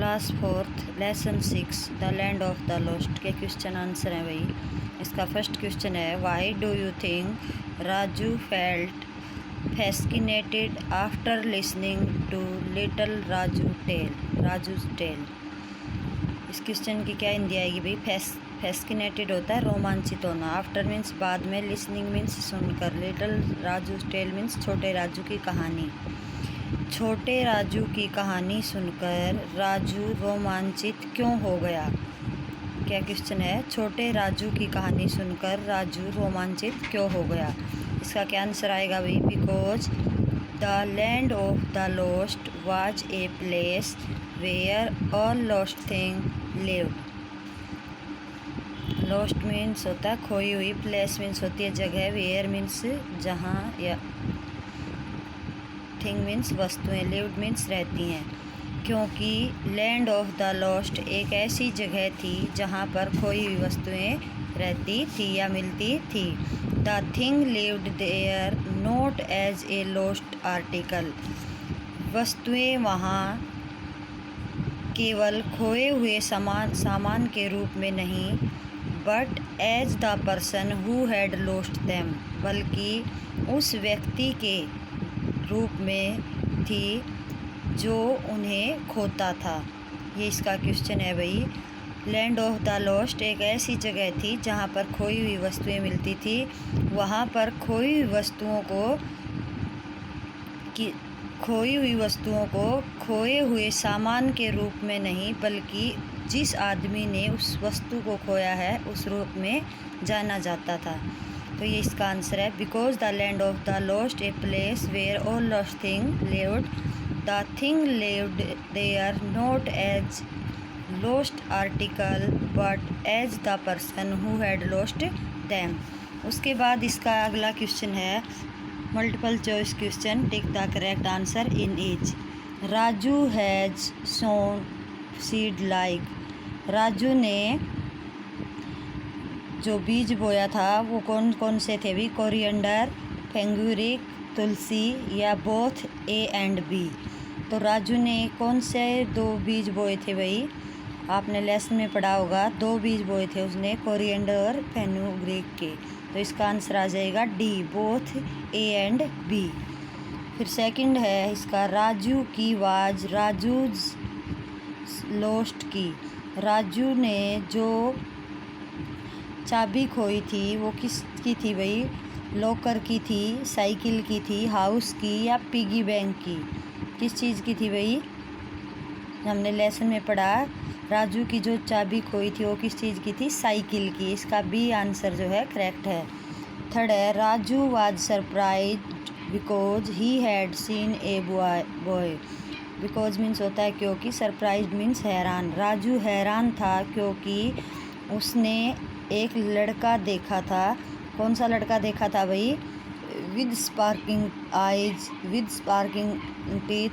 Class 4th lesson 6 the land of the lost के question answer हैं भाई। इसका फर्स्ट क्वेश्चन है, why do you think Raju felt fascinated after listening to little Raju's tale. इस question की क्या हिंदी आएगी भाई? फैस्किनेटेड होता है रोमांचित होना, आफ्टर मीन्स बाद में, लिसनिंग मीन्स सुनकर, लिटिल राजूज टेल मीन्स छोटे राजू की कहानी। छोटे राजू की कहानी सुनकर राजू रोमांचित क्यों हो गया? क्या क्वेश्चन है? छोटे राजू की कहानी सुनकर राजू रोमांचित क्यों हो गया? इसका क्या आंसर आएगा भाई? Because the land of the lost was a place where all lost thing lived. Lost means होता है खोई हुई, प्लेस मीन्स होती है जगह, वेयर मीन्स जहाँ, या थिंग मीन्स वस्तुएं, लिव्ड मीन्स रहती हैं। क्योंकि लैंड ऑफ द लॉस्ट एक ऐसी जगह थी जहाँ पर खोई हुई वस्तुएं रहती थी या मिलती थी। The thing lived there not as a lost article. वस्तुएं वहाँ केवल खोए हुए सामान के रूप में नहीं, but as the person who had lost them, बल्कि उस व्यक्ति के रूप में थी जो उन्हें खोता था। ये इसका क्वेश्चन है भाई। लैंड ऑफ द लॉस्ट एक ऐसी जगह थी जहाँ पर खोई हुई वस्तुएं मिलती थी। वहाँ पर खोई हुई वस्तुओं को खोए हुए सामान के रूप में नहीं, बल्कि जिस आदमी ने उस वस्तु को खोया है उस रूप में जाना जाता था। तो ये इसका आंसर है। Because the land of the lost a place where all lost thing lived, the thing lived there not as lost article but as the person who had lost them. उसके बाद इसका अगला क्वेश्चन है multiple choice question, tick the correct answer in each. Raju has sown seed like. Raju ने जो बीज बोया था वो कौन कौन से थे भी? कोरिएंडर, फेंगुरिक, तुलसी, या बोथ ए एंड बी। तो राजू ने कौन से 2 बीज बोए थे भाई? आपने लेसन में पढ़ा होगा, 2 बीज बोए थे उसने, कोरिएंडर और फेनुग्रीक के। तो इसका आंसर आ जाएगा D, both A and B. फिर सेकंड है इसका, राजू की वाज राजूज लॉस्ट की। राजू ने जो चाबी खोई थी वो किसकी थी भाई? लॉकर की थी, साइकिल की थी, हाउस की, या पिगी बैंक की? किस चीज़ की थी भाई? हमने लेसन में पढ़ा, राजू की जो चाबी खोई थी वो किस चीज़ की थी? साइकिल की। इसका बी आंसर जो है करेक्ट है। थर्ड है, Raju was surprised because he had seen a boy. Because means होता है क्योंकि, सरप्राइज्ड मीन्स हैरान। राजू हैरान था क्योंकि उसने एक लड़का देखा था। कौन सा लड़का देखा था भाई? With sparking eyes, with sparking teeth,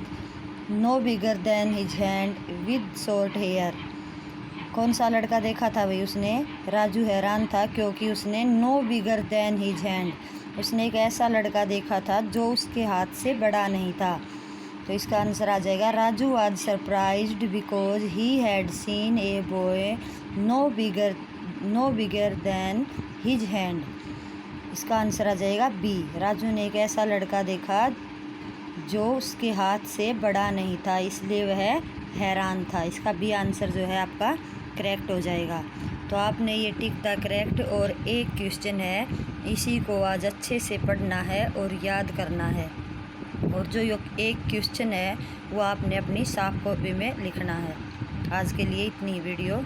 no bigger than his hand, with short hair. कौन सा लड़का देखा था भाई उसने? राजू हैरान था क्योंकि उसने no bigger than his hand, उसने एक ऐसा लड़का देखा था जो उसके हाथ से बड़ा नहीं था। तो इसका आंसर आ जाएगा, Raju was surprised because he had seen a boy no bigger than his hand. इसका आंसर आ जाएगा बी। राजू ने एक ऐसा लड़का देखा जो उसके हाथ से बड़ा नहीं था, इसलिए वह हैरान था। इसका बी आंसर जो है आपका करेक्ट हो जाएगा। तो आपने ये टिक द करेक्ट और एक क्वेश्चन है, इसी को आज अच्छे से पढ़ना है और याद करना है। और जो एक क्वेश्चन है वो आपने अपनी साफ कॉपी में लिखना है। आज के लिए इतनी वीडियो